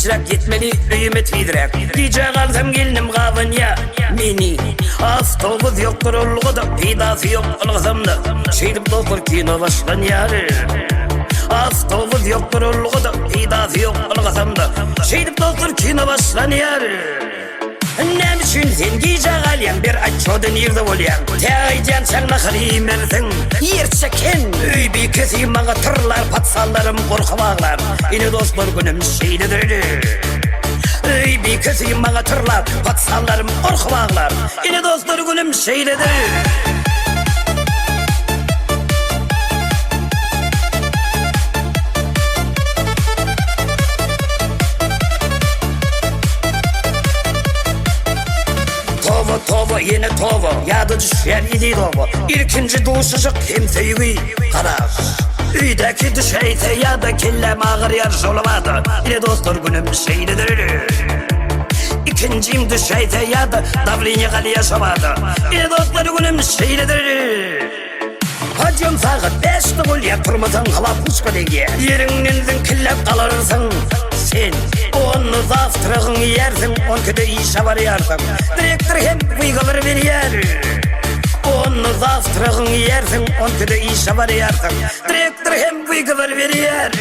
Ticrak yetmeli öyüme tiydrak Gece kalsam gelinim kavun ya Meni Avtobus yoktur olgu da Pidası yok olgasam da Şeydip doktor kino başlan yarı Avtobus yoktur olgu da Pidası yok olgasam da Şeydip doktor kino başlan yarı Nem üçün sen gece kalyan bir açodun yerde olyan Teğaycan çanla kırımersin Yerçeken Öy bir keseyim bana tırlar patsallarım korkavağlar Yine dostlar günüm şeylidir Öy bir keseyim bana tırlar patsallarım korkavağlar Yine dostlar günüm şeylidir Tova yine tova Yadı düşer idi tova İlkinci duşacak kimseyi karar Üydeki düşeyse ya da kellem ağır yarış olamadı Yine dostlar günüm şeylidir İkincim düşeyse ya da davlinya kali yaşamadı Yine dostlar günüm şeylidir Hacım sağı 5'te ol ya turmadan kalap uçka dege Yerinden killep kalırsın sen Onu zaftırığın yersin On kötü işe varıyarsın Direktör hem kıygaları veriyer Onu zaftırığın yersin On kötü işe varıyarsın Direktör hem kıygaları veriyer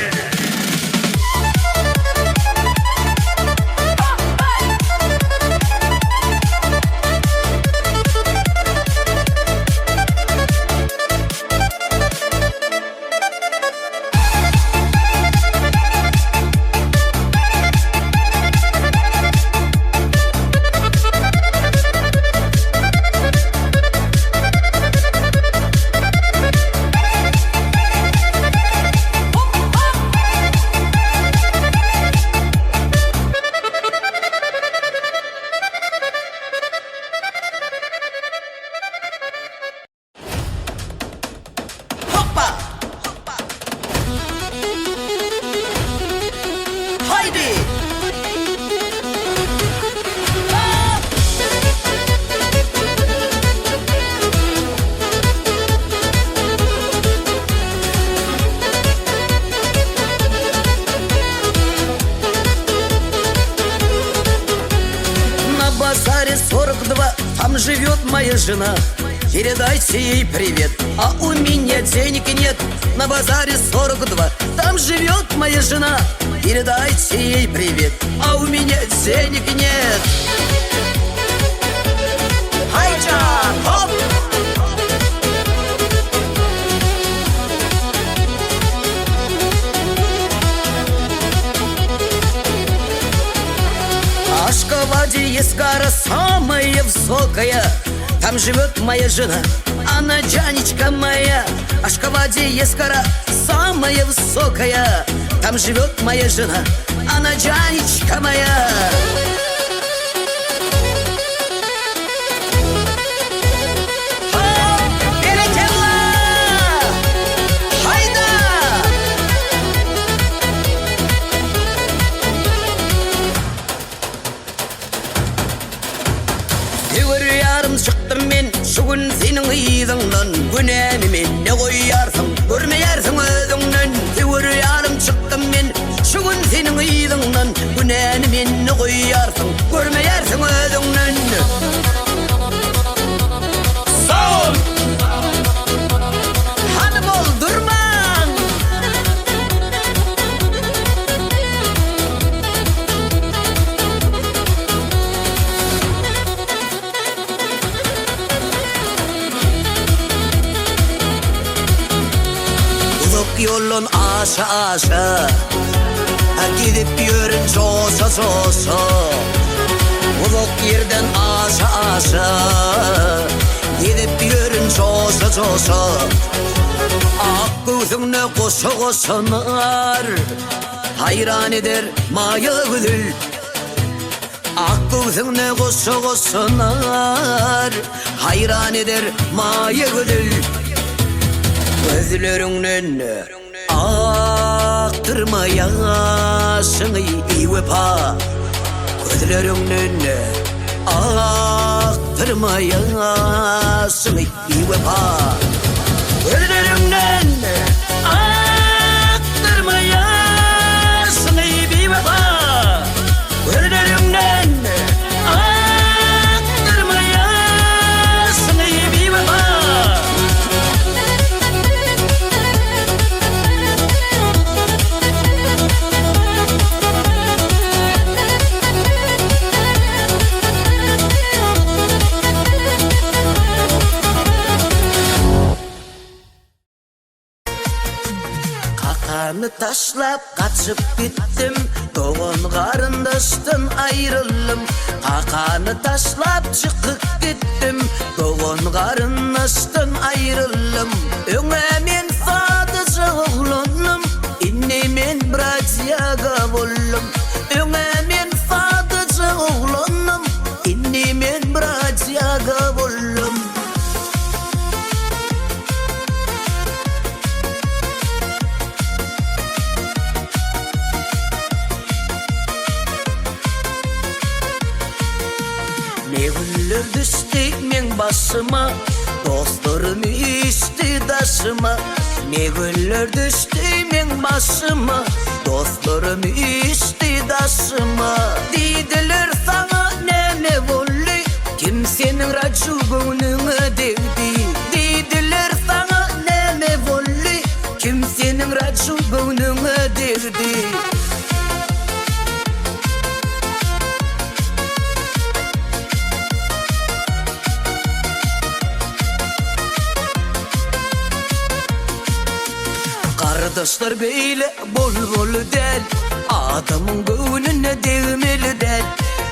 базаре 42 Там живет моя жена Передайте ей привет А у меня денег нет На базаре 42 Там живет моя жена Передайте ей привет А у меня денег нет Хайджа, хоп! Ашхабаде есть гора самая высокая Там живет моя жена Она Джанечка моя Ашхабаде есть гора самая высокая Там живет моя жена Она Джанечка моя Çıktım ben şu gün senin iyiliğinden Günemimi ne koyarsın Görmeyersin özünden Yarım çıktım ben şu gün senin iyiliğinden Günemimi ne koyarsın Görmeyersin özünden Sağ ol Hanım oldurman Yolun aşağı Gidip yürün coşa Uluk yerden aşağı Gidip yürün coşa Ak gözüne koşanar Hayran eder maya gülül Ak gözüne koşanar Hayran eder maya gülül Gözlerinden aktırmayasın iyi vefa Gözlerinden aktırmayasın iyi vefa Gözlerinden aktırmayasın iyi vefa Kakany taşlap kaçıp gittim, doğan qarındaştan ayrıldım. Kakany taşlap çıkıp gittim, doğan qarındaştan ayrıldım. Öňe men sadyjy oglanım, inni men bratsiýaga boldum. Öňe men sadyjy oglanım, inni men bratsiýaga boldum. Ne güller düştü men başıma, dostlarım içti daşıma. Ne güller düştü men başıma, dostlarım içti daşıma. Didiler sana neme bolly, kimsenin racı gönlüne devdi. Didiler sana neme bolly, kimsenin racı gönlüne devdi. Kardeşler beyle bol bol del, adamın göğnüne değmeli del.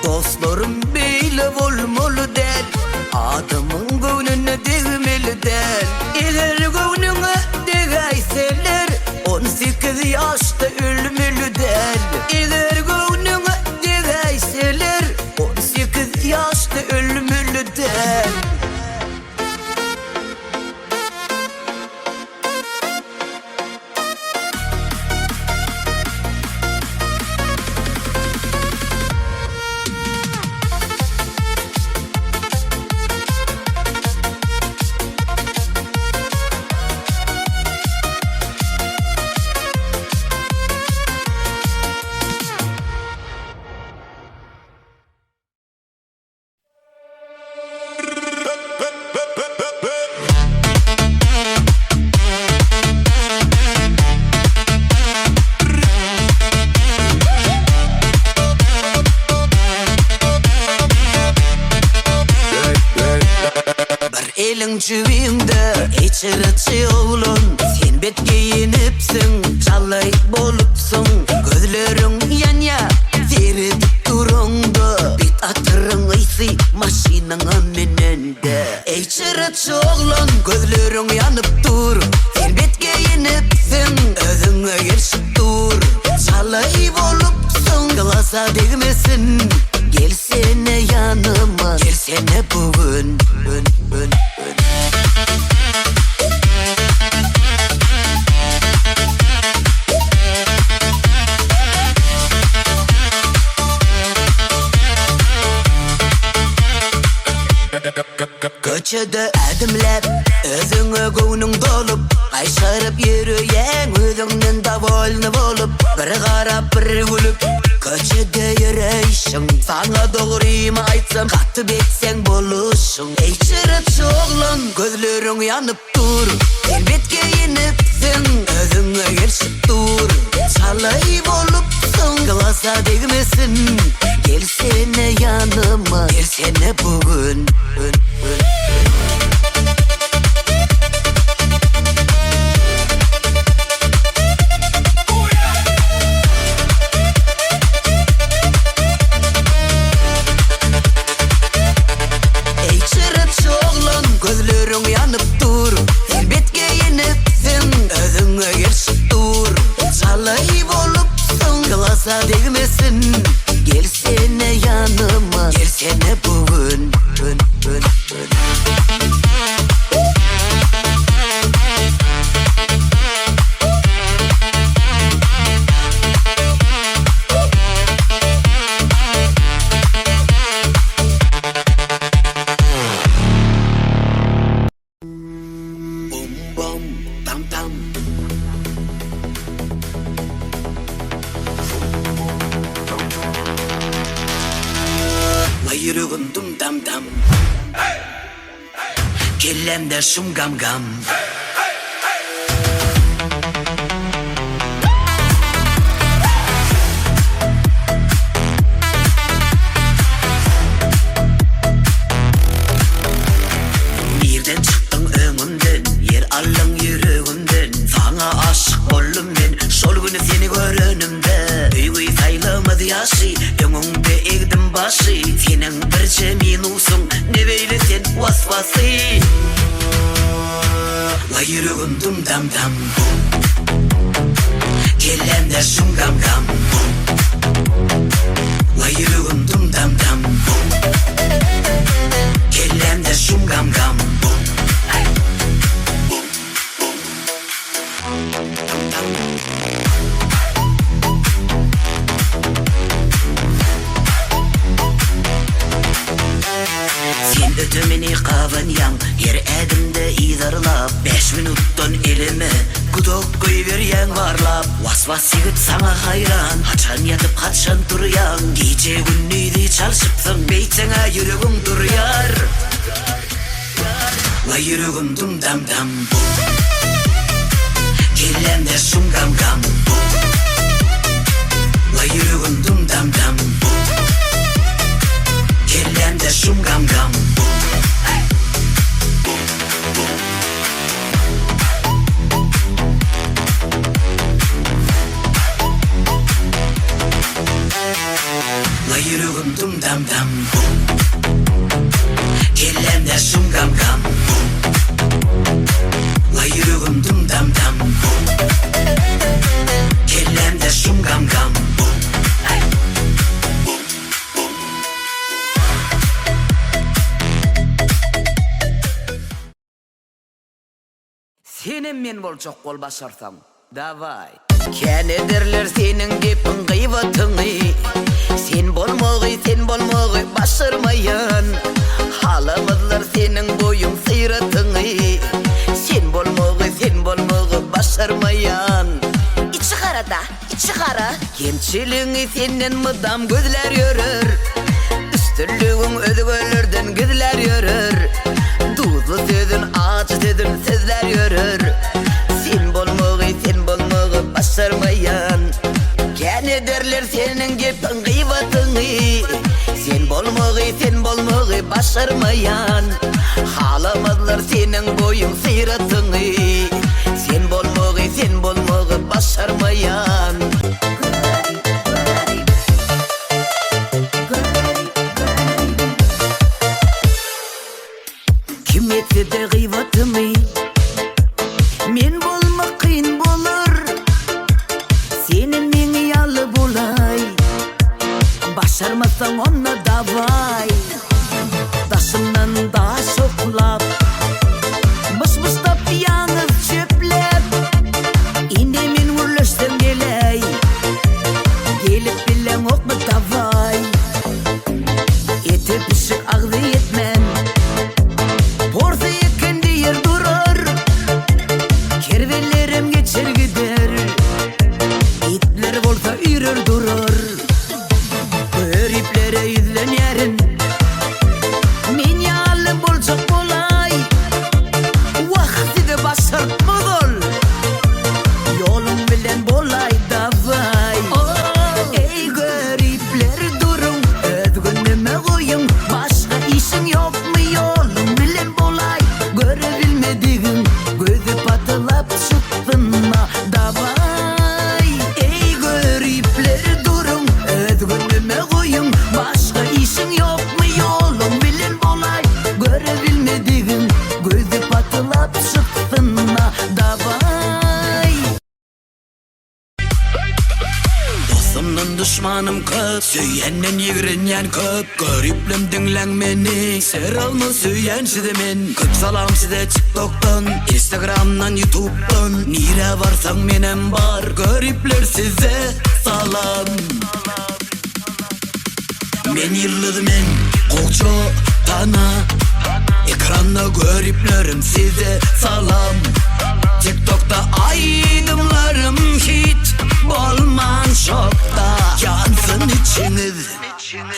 Dostlarım beyle bol bol del, adamın göğnüne değmeli del. Eğer göğnüne değeyseler, 18 yaşta ölmeli del. Eğer göğnüne değeyseler, 18 yaşta ölmeli del. Elin cübüňde içirçi oğlun, sen bet giyinipsin, çalay bolupsun. Gözleriň ýanya seredip durundu, bit atırın ysy maşinaňa menende. Ey çirçi oğlun, gözleriň ýanyp dur, sen bet giyinipsin, özüňe gelşip dur. Çalay bolupsun, glasa degmesin, gelsene yanıma, gelsene bugün. Köçede adımlap, özüňe göwnüň dolup, gaýşaryp ýürüýäň özüňden dabolny bolup. Bir garap bir gülüp, köçede ýüreýşiň, saňa dogrymy aýtsam, gatyp etseň boluşyň. Ey çirçi oğlan, gözleriň ýanyp dur, sen bet giyinipsin, özüňe gelşip dur. Çalay bolupsun, glasa degmesin, gelsene yanıma, gelsene bugün. Ey çirçi oğlan, gözleriň ýanyp dur, sen bet giyinipsin, özüňe gelşip dur. Çalay bolupsun, glasa degmesin, gelsene yanıma, gelsene bugün. Bum bum tam tam, yürügün dum dam dam, kellemde şum gam gam. Nerden çıktın öňümden, yer allan yüreğimden, sana aşık oldum men, şol vasvası. La yürüğün dum dam dam. Kellemde şum gam gam. La yürüğün dum dam dam. Kellemde şum gam gam. Sen ötümini qavanyan, her edimde idarlap 5 minuttan elime kudok koyuveryen varlap. Vasvas yigit sana hayran, haçan yatıp haçan duruyan. Gece günnüydü çalışıpsın, beytine yürüğün duruyar. La yürüğün dum dam dam. Kellemde şum gam gam. La yürüğün dum dam dam. Kellemde şum gam gam. La yürüğün dum dam dam. Kellemde şum gam gam. La yürüğün dum dam dam. Kellemde şum gam gam. Senin men bol çok kol başarsam, davay. Kene derler senin gepin gıyvatını. Sen bolmoğu başarmayan. Halamızlar senin boyun sıyratını. Sen bolmoğu başarmayan. İçi kara da, içi kara. Gençiliğini senden mıdam gözler yürür. Üstünlüğün özgürlerden gözler yürür. Tuzlu sözün, acı sözün sözler yürür. Sen bolmoğu başarmayan. Gene derler senin gepin gıyvatını. Sen bolmoğu başarmayan. Halamazlar senin boyun sıyratını. Sen bolmoğu başarmayan. Kim etse de gıyvatımı, men bolmak kıyın bolur. Senin meni yalı bolay, başarmasan ona davay. Daşımdan daş oklap, mış-mıştap yalnız çöplep. İndi men vurlaşsam geley, gelip bilen ok mu davay. Eti pişik ağzı yetmen, porsa yekendi yer durur. Kervelerim geçer gider, itler bolsa yürür durur. Öriplere yüzlen yerin, men yalım bolcak bolay. Vakti de başartma bol, yolum bilen bolay davay. Ey garipler durun, özgünlüme koyun. Başka işin yok mu yolum bilen bolay. Görebilmediğin gözü patılap çıktın mı davay. Ey garipler durun, özgünlüme koyun. Başka işin yok mu yolum bilen bolay. Görebilmediğin gözü patılap çıktın mı davay. Dostumdan düşmanım köp, söyenden yigrenyen köp. Gariplim dinlen meni, ser alma söyyen sidemin. Köp salam size TikTok'tan, Instagram'dan, YouTube'dan. Nire varsan menem bar, garipler size salam. Men yırladım en kolço tana. Ekranda gariplerim size salam. TikTok'ta aydımlarım hiç bolman şokta. Yansın içiniz,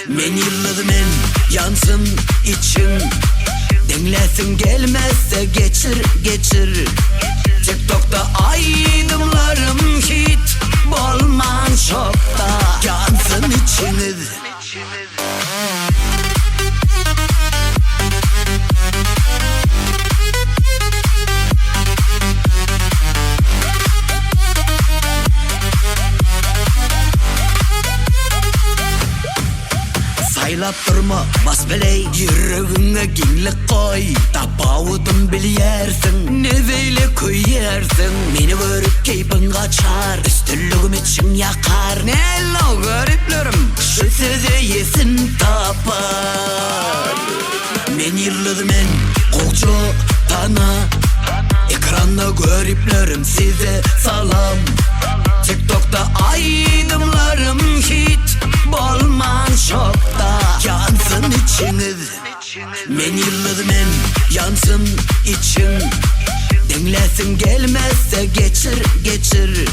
men yırladım en yansın için. Dinlesin gelmezse geçir. TikTok'ta aydımlarım hiç bolman şokta. Yansın içiniz. karap durma bas beley yüreğine ginlik koy tapavudum biliyersin ne böyle koyarsın beni görüp keyfin kaçar üstünlüğüm için yakar ne lo gariplerim şu sözü yesin tapar men yırladım en kokçu tana ekranda göriplerim size salam TikTok'ta aydımlarım hit bolman şokta yansın içiniz men yırladım en yansın için dinlesin gelmezse geçir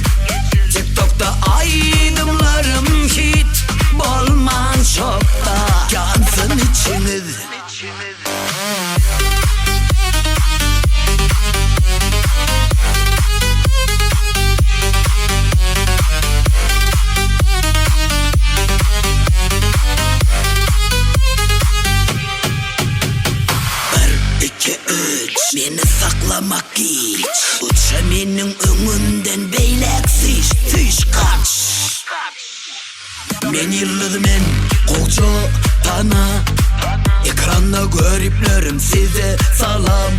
TikTok'ta aydımlarım hit bolman şokta yansın içiniz Beni saklamak hiç uça menin önünden beyleksiz fiş kaç men yırladım en kokçu tana ekranda göriplerim size salam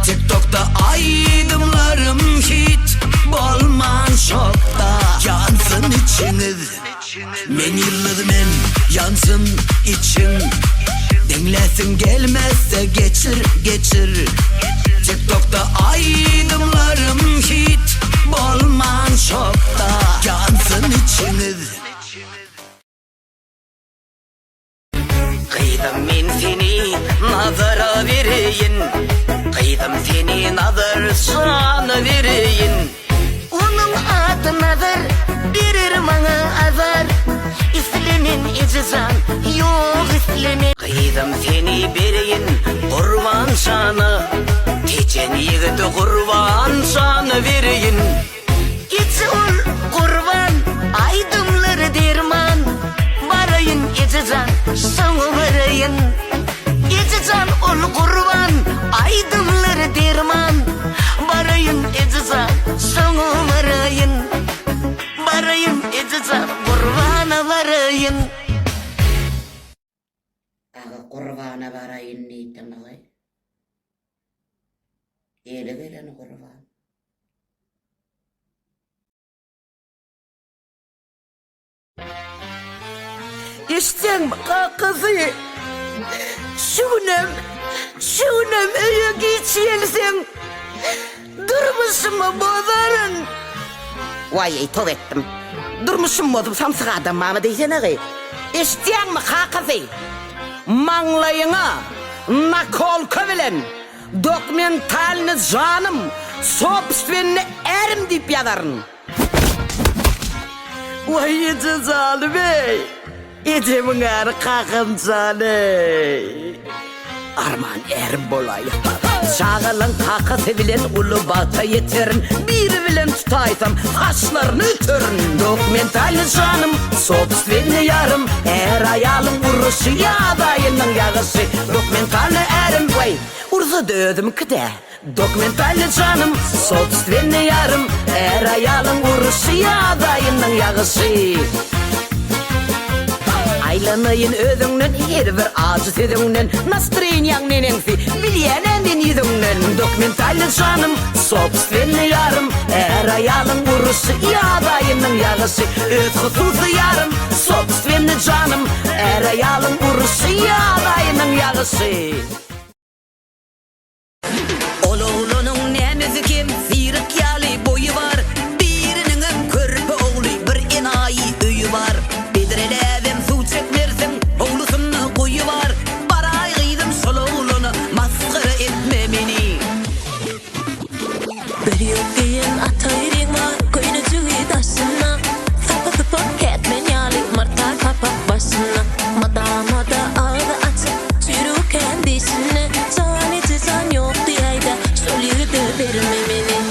TikTok'ta aydımlarım hit bolman şokta yansın içiniz men yırladım en yansın için dinlesin gelmezse geçir TikTok'ta aydımlarım hit bolman şokta yansın içiniz kıydım men seni nazara vereyim kıydım seni nazar sana vereyim onun adınadır birir bana azar İslemin icizan yok islemin kıydım seni bereyim kurban sana teçen yigidi kurban sana vereyim İçi ol kurban aydımları derman barayın icizan sana vereyim İcizan ol kurban aydımları derman barayın icizan sana vereyim barayın icizan kurbana varayın Ağa kurbana varayın neytin ağay? Eli gelen kurban. İşten kızı şunem öye geçelsin durmuşum mu bozarın vay top ettim durmuşum bozum samsık adam mama deysene ki İşten mi kızı manglayına nakolka bilen dokumentalini canım sobstvenini erim deyip yadarın vay cezalı bey İçimin ağrı kakım canı Arman erim bolay Çağılın kakı sevilen ulu bata yeterin Bir bilen tutaysam haşlarını ötürün Dokumentali canım sobstvenini yarım Er ayalım vuruşu yadayının yağışı Dokumentali erim vay Urza dödüm kıde Dokumentali canım sobstvenini yarım Er ayalım vuruşu yadayının yağışı Aylanayın ödüngnen her bir acı sedüngnen Nastrin yang nenensi bilyenen yüzüngnen Dokumentali canım sobstvenini yarım Er ayalın vuruşu yadayının yağışı Öz hususu yarım sobstvenini canım Er ayalın vuruşu yadayının yağışı Oğlunun nemezi kim sirik yali boyu var Birinin körpe oğlu bir enayi öyü var Bedrelevim su çekmersin oğlusunu koyu var Baray gıydım sol oğlunu maskara etme beni Bir yok diyen atayring var Koyunu cüğü taşına Sapa tıpa etmen yalik martar kapak başına Mada ağda açıp sürüken dişine Can içizan yok diyayda Solüğü de verme beni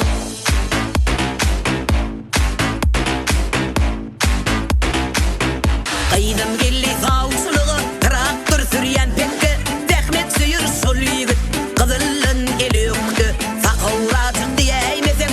Kıydım gelli savuşluğu traktör sürüyen pekke Zahmet suyur sol yigit kızılın eli öktü Sakavra çıktı yeymesen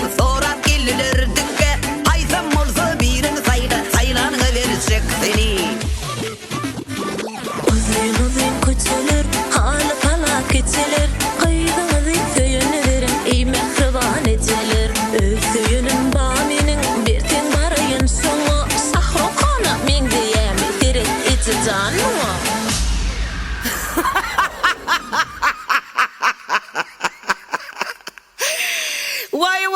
Vay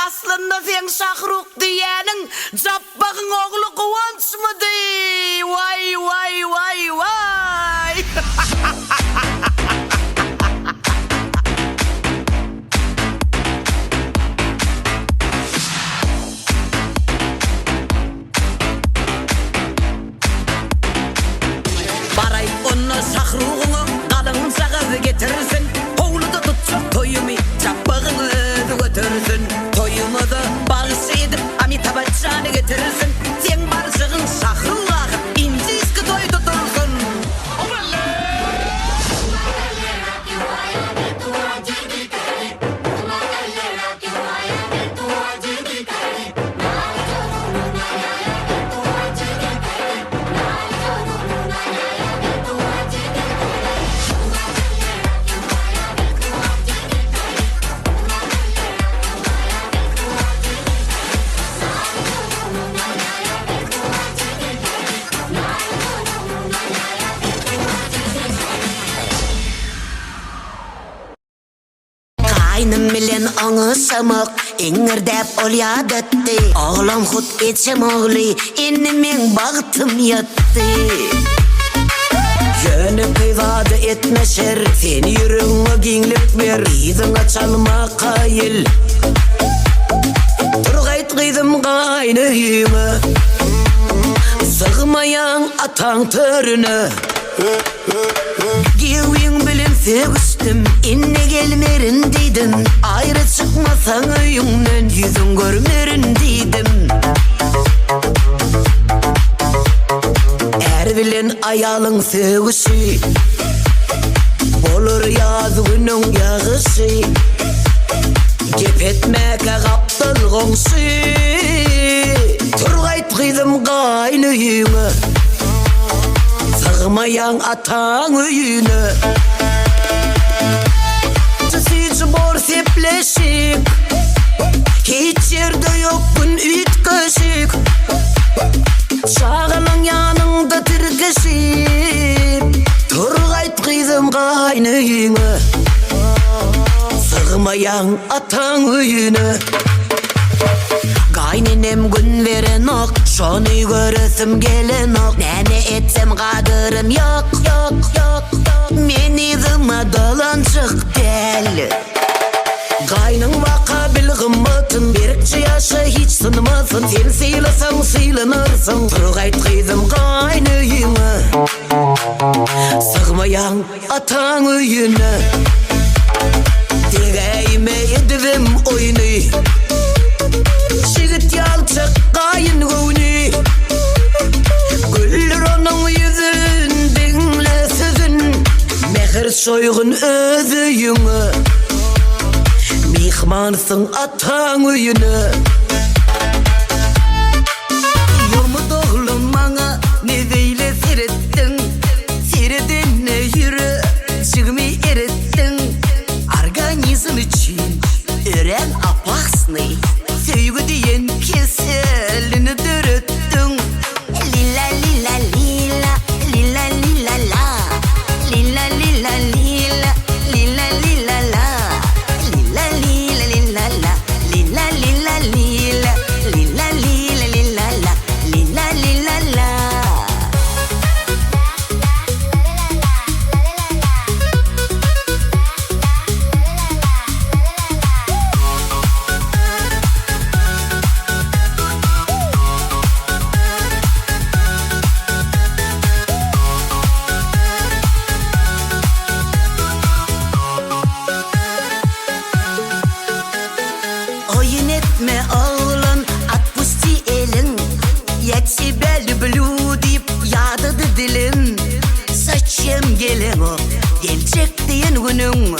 aslında sen Şahruk diyenin Cappak'ın oğlu Kıvanç mı dey? Vay Baray onu Şahruk'unu kalın sakızı getirirsin. Oğlu da tutacak toyumu Cappak'ını götürürsün. Toyumu da bağışı edip Amitabh Bachchan'ı getirirsin. Sen barışığın Şahruk'a inci iski toy tutursun. Kaynım bilen onu samık İngirdeep ol yadıttı Oğlum hut etşem oğli Ennimin bağıtım yattı Yönü kıyvadı etmeşer Seni yürüğüne ginlip ver İzin açalma kayıl Turgayt kıydım kaynıyımı Sığmayan atan törünü Gevin bilen seviştim İnne gelmerin dedim Ayrı çıkmasan öyünden Yüzün görmerin dedim Er bilen ayalın sevişi Olur yaz günün yağışı Gep etmeke kaptıl gongşi Turgayt kıydım kaynıyımı Sığmayan atan öyüne Siz bor sepleşik Hiç yerde yok gün üt kaşık Şağının yanında tirgeşip Turgayt kızım kaynıyına Sığmayan atan öyüne Kayninem gün veren ok Şonu göresim gelen ok Neme etsem kadırım yok Men izime dolancık del Kaynın vaka bilgimmatın Birikçi yaşa hiç sınmasın Sen sıylasan sıylanırsın Turgayt kızım kaynıyına Sığmayan atan öyüne Tegeyime edivim oyunu Şigit yalçık kayın gövni Güller onun yüzün dinle sözün Mehir soygun özüyünü Mihmansın atan öyüne Yumut oğlum bana ne zeyle seyrettin Seyredin ne yürü çıgımı erettin Organizm için öğren apaksını Sevgi diyen keselini dürüttün Lila lila lila Lila lila la Lila lila lila Lila lila la Lila lila lila la Lila lila lila Lila lila lila la Lila lila la Oyun etme oğlum Atpusti elin Yet себя люблю deyip yadıdı dilim Saçım gelin o Gelecek diyen günün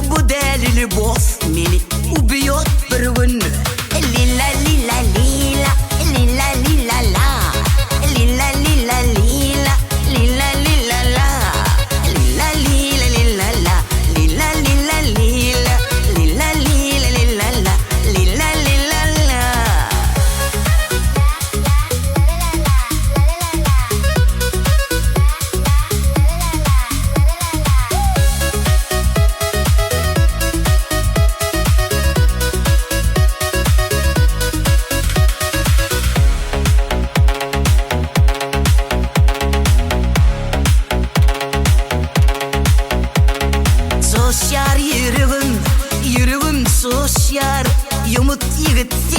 Bu delili boz beni Ubiyot bir gün Lila lila lila Lila lila la Lila lila lila Lila lila la Lila lila lila la Lila lila lila Lila lila lila la Lila lila la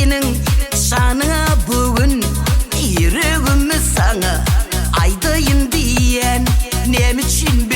senin şanına bugün yüreğimi sana aydayım diyen nem için